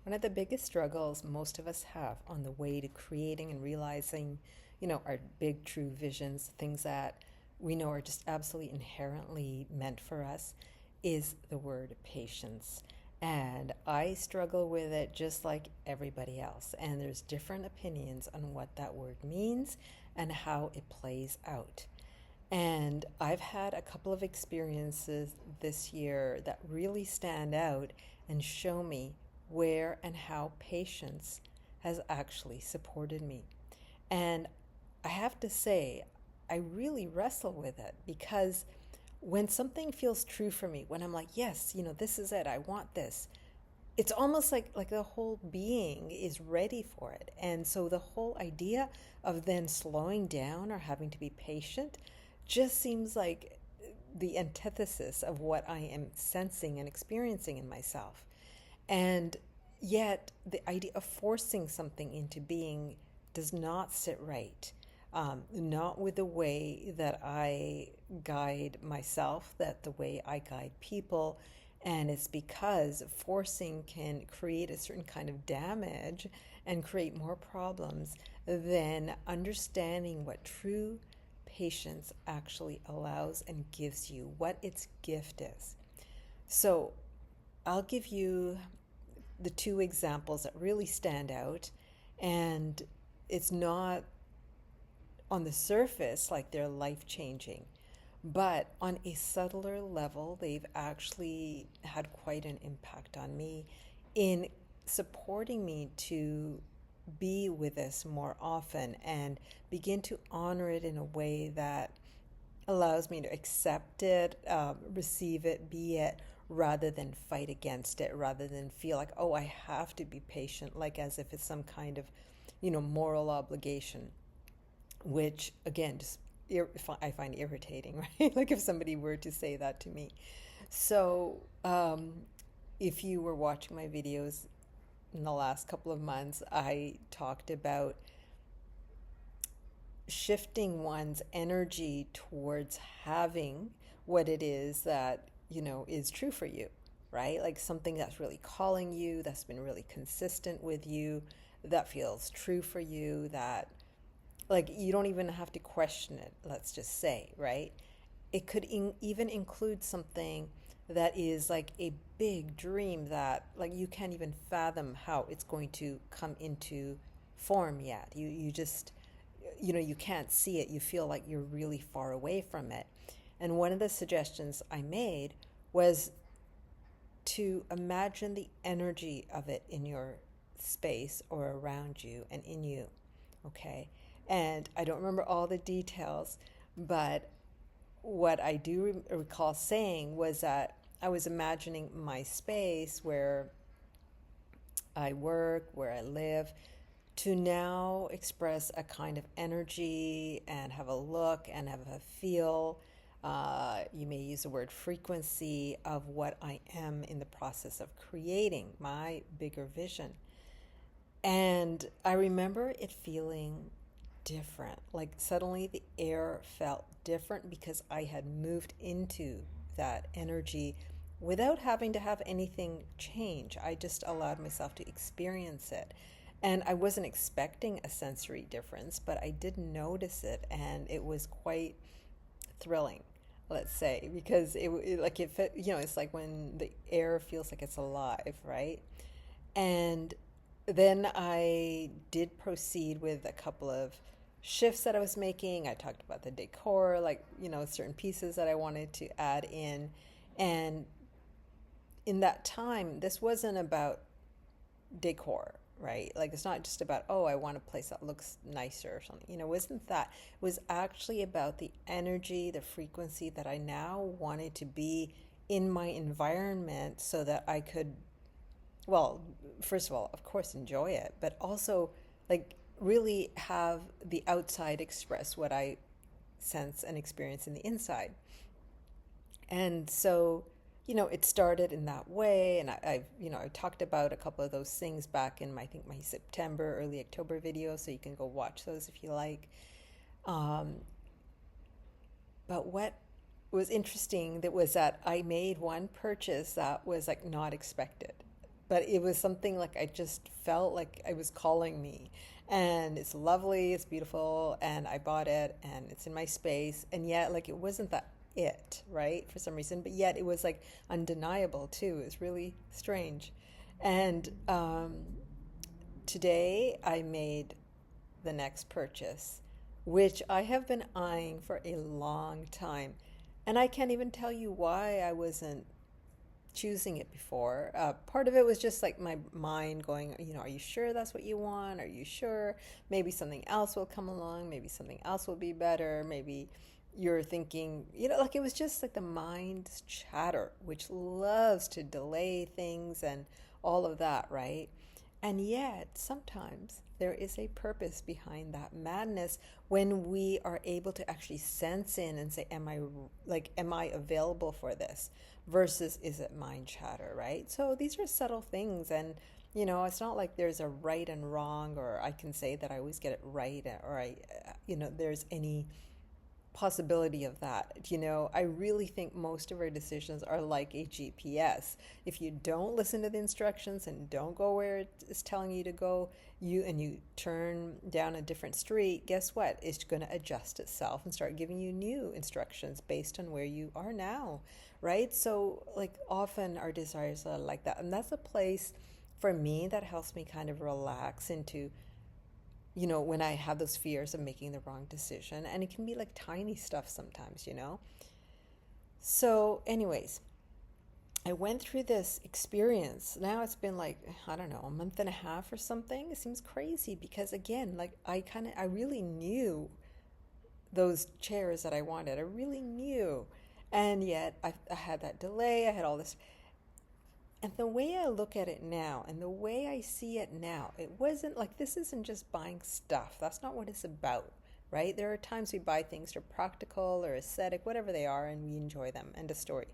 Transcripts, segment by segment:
One of the biggest struggles most of us have on the way to creating and realizing, our big true visions, things that we know are just absolutely inherently meant for us, is the word patience. And I struggle with it just like everybody else. And there's different opinions on what that word means and how it plays out. And I've had a couple of experiences this year that really stand out and show me where and how patience has actually supported me. And I have to say, I really wrestle with it because when something feels true for me, when I'm like, yes, this is it, I want this, it's almost like the whole being is ready for it. And so the whole idea of then slowing down or having to be patient just seems like the antithesis of what I am sensing and experiencing in myself. And yet the idea of forcing something into being does not sit right. Not with the way that I guide myself, that the way I guide people. And it's because forcing can create a certain kind of damage and create more problems than understanding what true patience actually allows and gives you, what its gift is. So I'll give you the two examples that really stand out, and it's not on the surface like they're life changing, but on a subtler level, they've actually had quite an impact on me in supporting me to be with this more often and begin to honor it in a way that allows me to accept it, receive it, be it, rather than fight against it, rather than feel like, oh, I have to be patient, like as if it's some kind of, moral obligation, which again, just I find irritating, right? Like if somebody were to say that to me. So, if you were watching my videos in the last couple of months, I talked about shifting one's energy towards having what it is that, is true for you, right? Like something that's really calling you, that's been really consistent with you, that feels true for you, that like you don't even have to question it, let's just say, right? It could even include something that is like a big dream that like you can't even fathom how it's going to come into form yet. You just you can't see it. You feel like you're really far away from it. And one of the suggestions I made was to imagine the energy of it in your space or around you and in you. Okay. And I don't remember all the details, but what I do recall saying was that I was imagining my space where I work, where I live, to now express a kind of energy and have a look and have a feel. You may use the word frequency of what I am in the process of creating my bigger vision. And I remember it feeling different. Like suddenly the air felt different because I had moved into that energy without having to have anything change. I just allowed myself to experience it. And I wasn't expecting a sensory difference, but I did notice it, and it was quite thrilling, let's say, because it's like when the air feels like it's alive, right? And then I did proceed with a couple of shifts that I was making. I talked about the decor, like, certain pieces that I wanted to add in. And in that time, this wasn't about decor, right? Like it's not just about, oh, I want a place that looks nicer or something. It wasn't that. It was actually about the energy, the frequency that I now wanted to be in my environment so that I could, well, first of all, of course, enjoy it, but also like really have the outside express what I sense and experience in the inside. And so, it started in that way. And I talked about a couple of those things back in I think my September, early October video. So you can go watch those if you like. Um, but what was interesting that was that I made one purchase that was like not expected. but it was something like I just felt like it was calling me. And it's lovely, it's beautiful, and I bought it and it's in my space. And yet, like, it wasn't that it, right? For some reason, but yet it was like undeniable too. It was really strange. And today I made the next purchase, which I have been eyeing for a long time. And I can't even tell you why I wasn't choosing it before. Part of it was just like my mind going, are you sure that's what you want? Are you sure? Maybe something else will come along. Maybe something else will be better. Maybe you're thinking, like it was just like the mind's chatter, which loves to delay things and all of that, right? And yet, sometimes there is a purpose behind that madness when we are able to actually sense in and say, am I available for this? Versus, is it mind chatter, right? So these are subtle things. And, it's not like there's a right and wrong, or I can say that I always get it right, or there's any possibility of that. I really think most of our decisions are like a GPS. If you don't listen to the instructions and don't go where it is telling you to go, you turn down a different street, guess what? It's going to adjust itself and start giving you new instructions based on where you are now, right? So like often our desires are like that. And that's a place for me that helps me kind of relax into when I have those fears of making the wrong decision. And it can be like tiny stuff sometimes. So, anyways, I went through this experience. Now it's been like, I don't know, a month and a half or something. It seems crazy because, again, like I really knew those chairs that I wanted. I really knew. And yet I had that delay. I had all this. And the way I look at it now and the way I see it now, it wasn't like this isn't just buying stuff. That's not what it's about, right? There are times we buy things that are practical or aesthetic, whatever they are, and we enjoy them. End of story.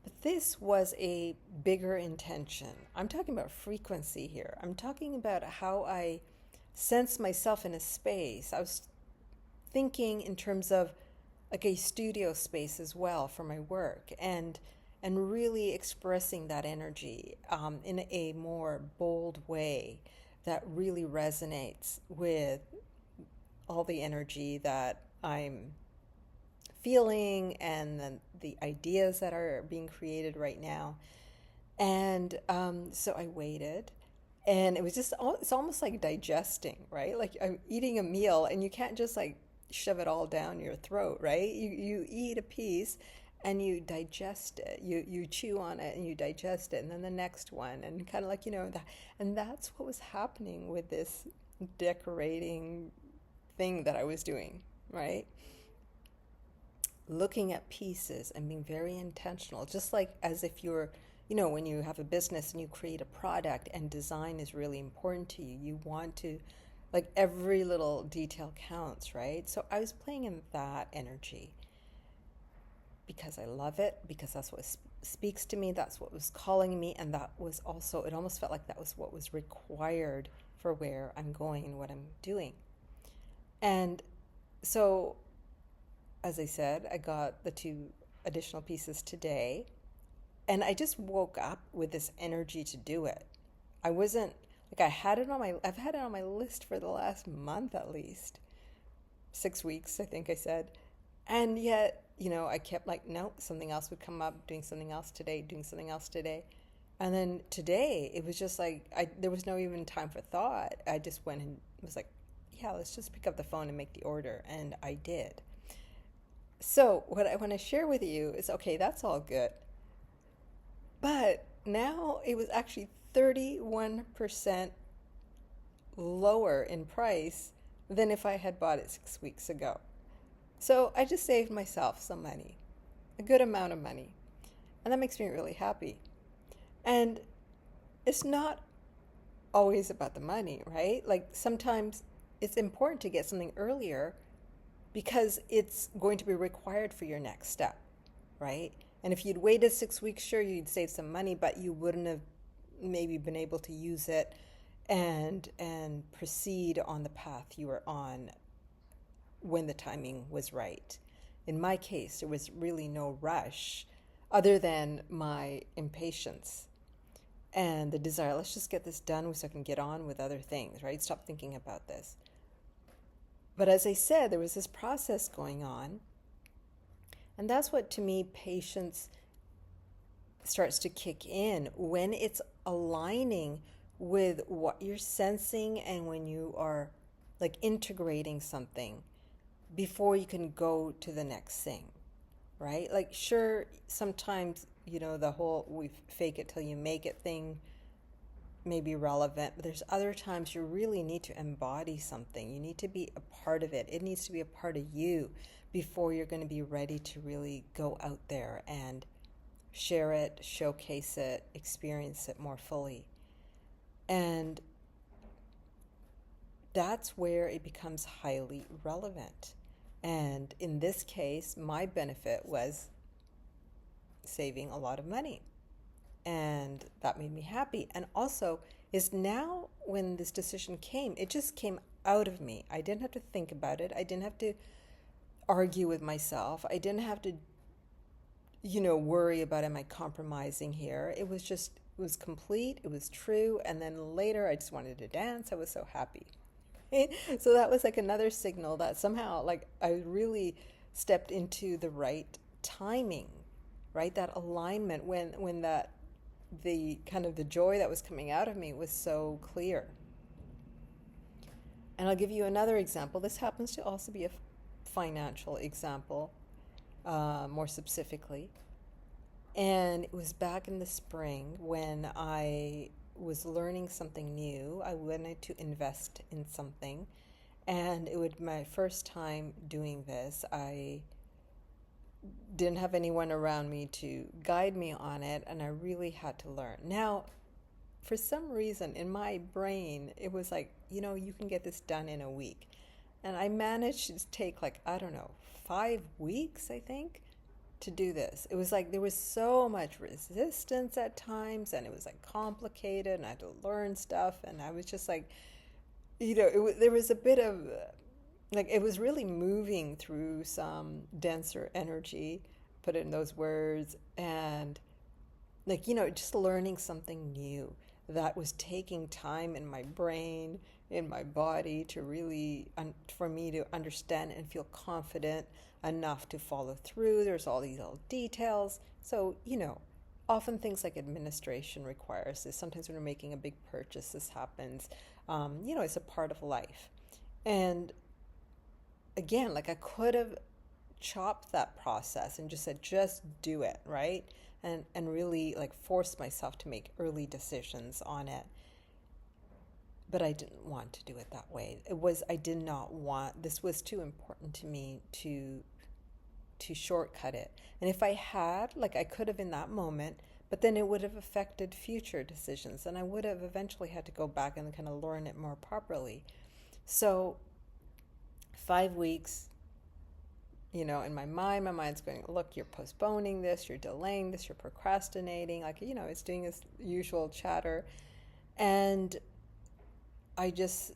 But this was a bigger intention. I'm talking about frequency here. I'm talking about how I sense myself in a space. I was thinking in terms of like a studio space as well for my work, and really expressing that energy in a more bold way that really resonates with all the energy that I'm feeling and the ideas that are being created right now. And so I waited. And it was just, it's almost like digesting, right? Like I'm eating a meal and you can't just like shove it all down your throat, right? You eat a piece and you digest it. You chew on it and you digest it, and then the next one, and kind of like that. And that's what was happening with this decorating thing that I was doing, right? Looking at pieces and being very intentional, just like as if you're, when you have a business and you create a product and design is really important to you, you want to, like every little detail counts, right? So I was playing in that energy because I love it, because that's what speaks to me, that's what was calling me, and that was also, it almost felt like that was what was required for where I'm going and what I'm doing. And so, as I said, I got the 2 additional pieces today, and I just woke up with this energy to do it. I wasn't, like I've had it on my list for the last month at least. 6 weeks, I think I said. And yet, I kept like, nope, something else would come up, doing something else today. And then today, it was just like, there was no even time for thought. I just went and was like, yeah, let's just pick up the phone and make the order. And I did. So what I want to share with you is, okay, that's all good. But now it was actually 31% lower in price than if I had bought it 6 weeks ago. So I just saved myself some money, a good amount of money. And that makes me really happy. And it's not always about the money, right? Like sometimes it's important to get something earlier because it's going to be required for your next step, right? And if you'd waited 6 weeks, sure, you'd save some money, but you wouldn't have maybe been able to use it and proceed on the path you were on when the timing was right. In my case, there was really no rush other than my impatience. and the desire, let's just get this done so I can get on with other things, right? Stop thinking about this. But as I said, there was this process going on. And that's what, to me, patience starts to kick in when it's aligning with what you're sensing and when you are like integrating something before you can go to the next thing, right? Like, sure, sometimes, the whole we fake it till you make it thing may be relevant, but there's other times you really need to embody something. You need to be a part of it. It needs to be a part of you before you're going to be ready to really go out there and share it, showcase it, experience it more fully. And that's where it becomes highly relevant. And in this case, my benefit was saving a lot of money. And that made me happy. And also, is now when this decision came, it just came out of me. I didn't have to think about it. I didn't have to argue with myself. I didn't have to, worry about, am I compromising here? It was complete. It was true. And then later I just wanted to dance. I was so happy. So that was like another signal that somehow like I really stepped into the right timing, right? That alignment when the kind of the joy that was coming out of me was so clear. And I'll give you another example. This happens to also be a financial example, more specifically. And it was back in the spring when I was learning something new. I wanted to invest in something. And it was my first time doing this. I didn't have anyone around me to guide me on it, and I really had to learn. Now, for some reason in my brain, it was like, you can get this done in a week. And I managed to take 5 weeks, I think, to do this. It was like there was so much resistance at times, and it was like complicated, and I had to learn stuff, and I was just like, there was a bit of it was really moving through some denser energy, put it in those words, and just learning something new that was taking time in my brain, in my body to really, for me to understand and feel confident enough to follow through. There's all these little details. So, often things like administration requires this. Sometimes when we're making a big purchase, this happens. It's a part of life. And again, I could have chopped that process and just said, just do it, right? And really force myself to make early decisions on it. But I didn't want to do it that way. I did not want, this was too important to me to shortcut it. And if I had, I could have in that moment, but then it would have affected future decisions, and I would have eventually had to go back and kind of learn it more properly. So 5 weeks, in my mind's going, look, you're postponing this, you're delaying this, you're procrastinating, it's doing this usual chatter. And I just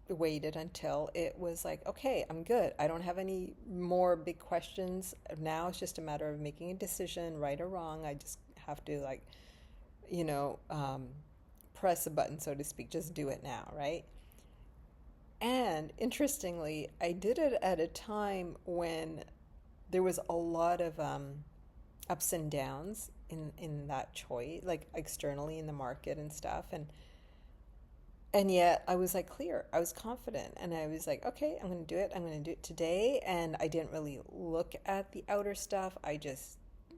waited until it was like, okay, I'm good. I don't have any more big questions. Now it's just a matter of making a decision, right or wrong. I just have to press a button, so to speak, just do it now, right? And interestingly, I did it at a time when there was a lot of ups and downs in that choice, externally in the market and stuff. And yet I was clear, I was confident, and I was like, okay, I'm going to do it. I'm going to do it today. And I didn't really look at the outer stuff. I just,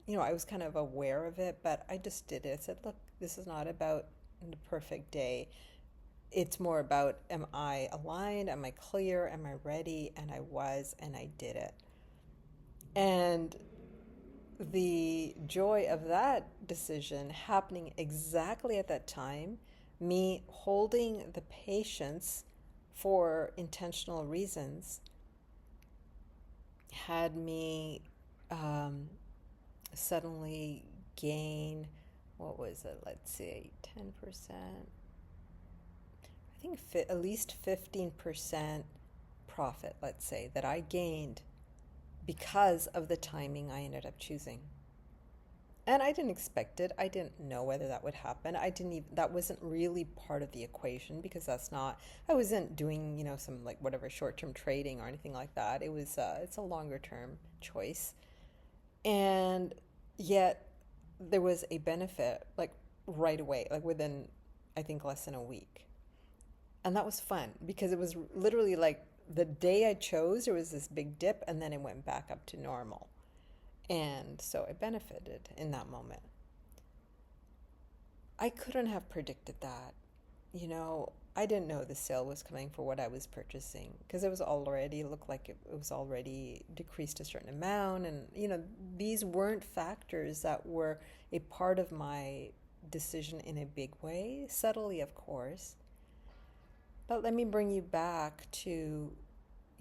I was kind of aware of it, but I just did it. I said, look, this is not about the perfect day. It's more about, am I aligned? Am I clear? Am I ready? And I was, and I did it. And the joy of that decision happening exactly at that time, me holding the patience for intentional reasons, had me suddenly gain, what was it? Let's see, 10%. I think at least 15% profit, let's say, that I gained because of the timing I ended up choosing. And I didn't expect it. I didn't know whether that would happen. I didn't even, that wasn't really part of the equation because that's not, I wasn't doing, some like whatever short-term trading or anything like that. It's a longer term choice. And yet there was a benefit like right away, like within, I think, less than a week. And that was fun because it was literally like the day I chose, there was this big dip and then it went back up to normal. And so I benefited in that moment. I couldn't have predicted that. I didn't know the sale was coming for what I was purchasing because it was already looked like it was already decreased a certain amount. And, these weren't factors that were a part of my decision in a big way, subtly, of course. But let me bring you back to,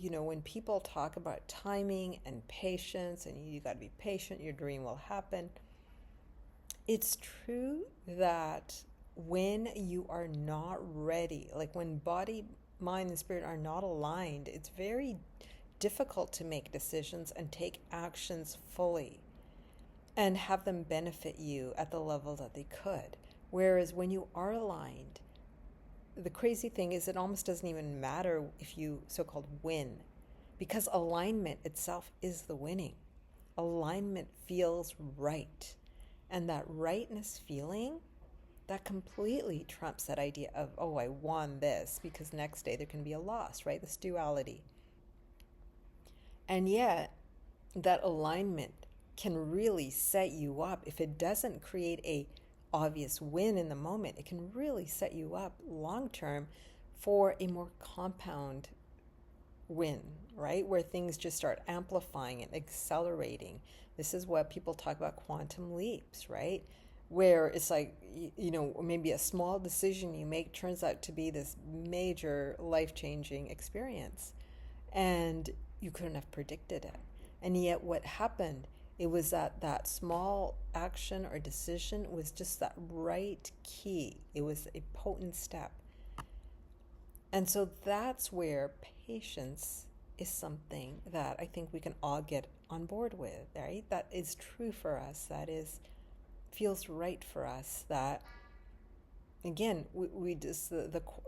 when people talk about timing and patience and you got to be patient, your dream will happen. It's true that when you are not ready, like when body, mind, and spirit are not aligned, it's very difficult to make decisions and take actions fully and have them benefit you at the level that they could. Whereas when you are aligned, the crazy thing is it almost doesn't even matter if you so-called win, because alignment itself is the winning. Alignment feels right. And that rightness feeling, that completely trumps that idea of, oh, I won this, because next day there can be a loss, right? This duality. And yet, that alignment can really set you up. If it doesn't create a obvious win in the moment, it can really set you up long term for a more compound win, right? Where things just start amplifying and accelerating. This is what people talk about quantum leaps, right? Where it's like, maybe a small decision you make turns out to be this major life-changing experience. And you couldn't have predicted it. And yet what happened, it was that small action or decision was just that right key. It was a potent step. And so that's where patience is something that I think we can all get on board with, right? That is true for us. That feels right for us. That again, we just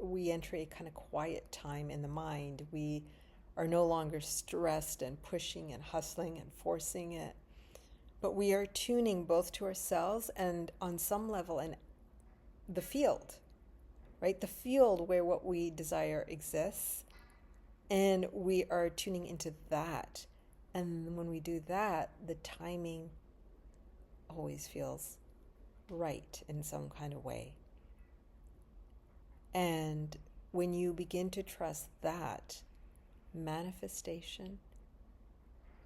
we enter a kind of quiet time in the mind. We are no longer stressed and pushing and hustling and forcing it, but we are tuning both to ourselves and on some level in the field, right? The field where what we desire exists, and we are tuning into that. And when we do that, the timing always feels right in some kind of way. And when you begin to trust that, manifestation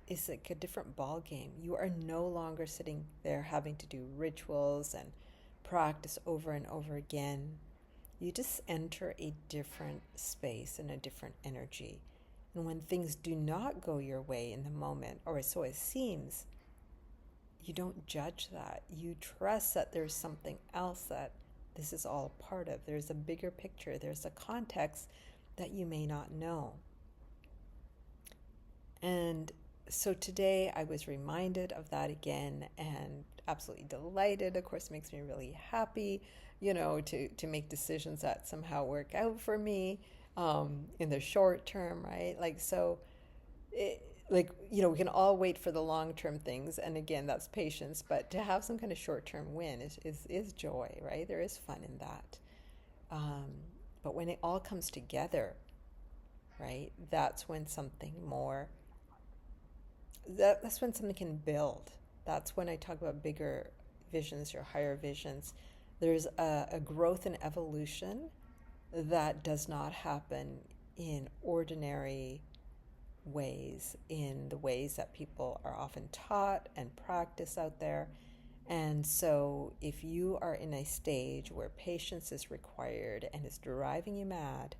is like a different ball game. You are no longer sitting there having to do rituals and practice over and over again. You just enter a different space and a different energy. And when things do not go your way in the moment, or so it seems, you don't judge that. You trust that there's something else that this is all a part of. There's a bigger picture. There's a context that you may not know. And so today I was reminded of that again and absolutely delighted. Of course, it makes me really happy, to make decisions that somehow work out for me in the short term, right? We can all wait for the long-term things. And again, that's patience. But to have some kind of short-term win is joy, right? There is fun in that. But when it all comes together, right, that's when something more... That's when something can build. That's when I talk about bigger visions or higher visions. There's a growth and evolution that does not happen in ordinary ways, in the ways that people are often taught and practice out there. And so if you are in a stage where patience is required and it's driving you mad,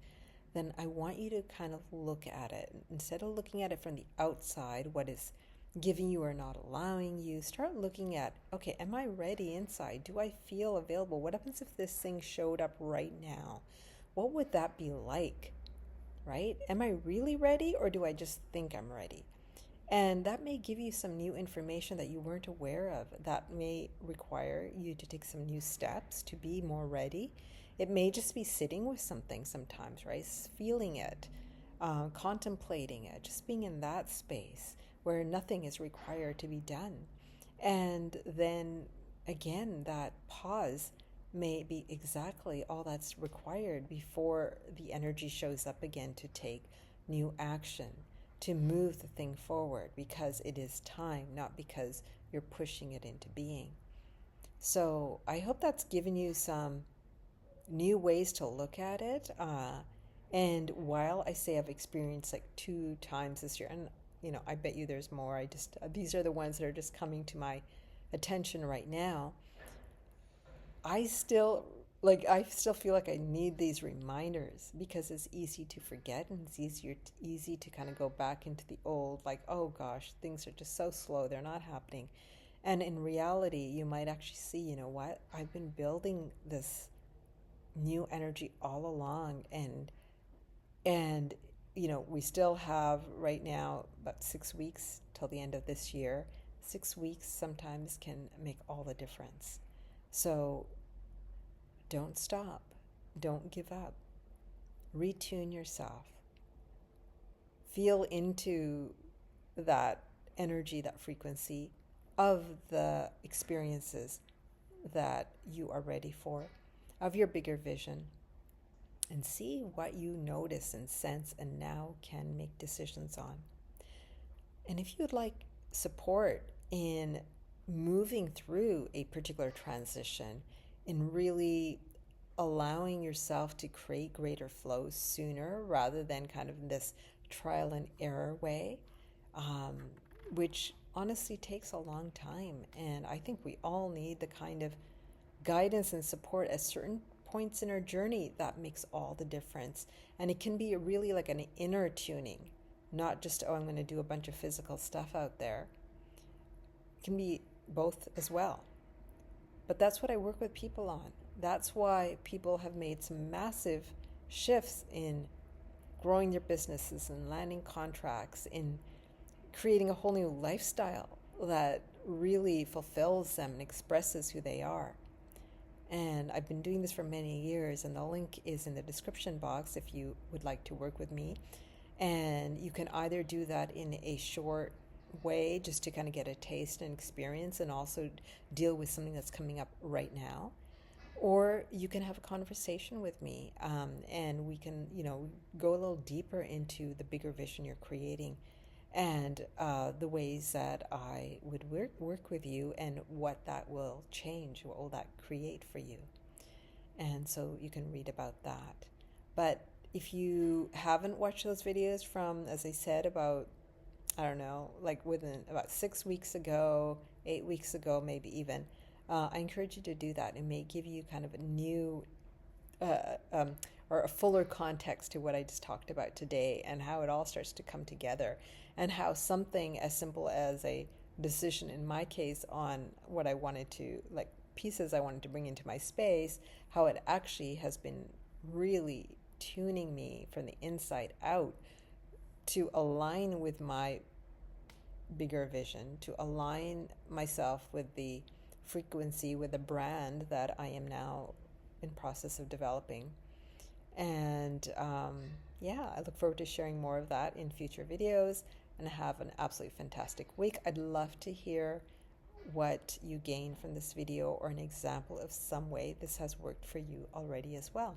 then I want you to kind of look at it. Instead of looking at it from the outside, what is giving you or not allowing you, start looking at, okay, am I ready inside? Do I feel available? What happens if this thing showed up right now? What would that be like, right? Am I really ready, or do I just think I'm ready? And that may give you some new information that you weren't aware of. That may require you to take some new steps to be more ready. It may just be sitting with something sometimes, right? Feeling it, contemplating it, just being in that space where nothing is required to be done. And then again, that pause may be exactly all that's required before the energy shows up again to take new action, to move the thing forward, because it is time, not because you're pushing it into being. So I hope that's given you some new ways to look at it. And while I say I've experienced like 2 times this year, and I bet you there's more. These are the ones that are just coming to my attention right now. I still I still feel like I need these reminders because it's easy to forget, and it's easy to kind of go back into the old, like, oh gosh, things are just so slow, they're not happening. And in reality, you might actually see, you know what, I've been building this new energy all along, and we still have right now about 6 weeks till the end of this year. 6 weeks sometimes can make all the difference. So don't stop. Don't give up. Retune yourself. Feel into that energy, that frequency of the experiences that you are ready for, of your bigger vision, and see what you notice and sense and now can make decisions on. And if you'd like support in moving through a particular transition, in really allowing yourself to create greater flow sooner rather than kind of this trial and error way, which honestly takes a long time. And I think we all need the kind of guidance and support at certain points in our journey that makes all the difference. And it can be really like an inner tuning, not just, oh, I'm going to do a bunch of physical stuff out there. It can be both as well. But that's what I work with people on. That's why people have made some massive shifts in growing their businesses and landing contracts, in creating a whole new lifestyle that really fulfills them and expresses who they are. And I've been doing this for many years, and the link is in the description box if you would like to work with me. And you can either do that in a short way, just to kind of get a taste and experience and also deal with something that's coming up right now, or you can have a conversation with me, and we can go a little deeper into the bigger vision you're creating, and the ways that I would work with you, and what that will change, what will that create for you. And so you can read about that. But if you haven't watched those videos from, as I said, about, I don't know, like within about 6 weeks ago, 8 weeks ago, maybe even, I encourage you to do that. It may give you kind of a new or a fuller context to what I just talked about today, and how it all starts to come together, and how something as simple as a decision, in my case, on what I wanted to, like pieces I wanted to bring into my space, how it actually has been really tuning me from the inside out to align with my bigger vision, to align myself with the frequency, with the brand that I am now in process of developing. And yeah, I look forward to sharing more of that in future videos, and have an absolutely fantastic week. I'd love to hear what you gain from this video, or an example of some way this has worked for you already as well.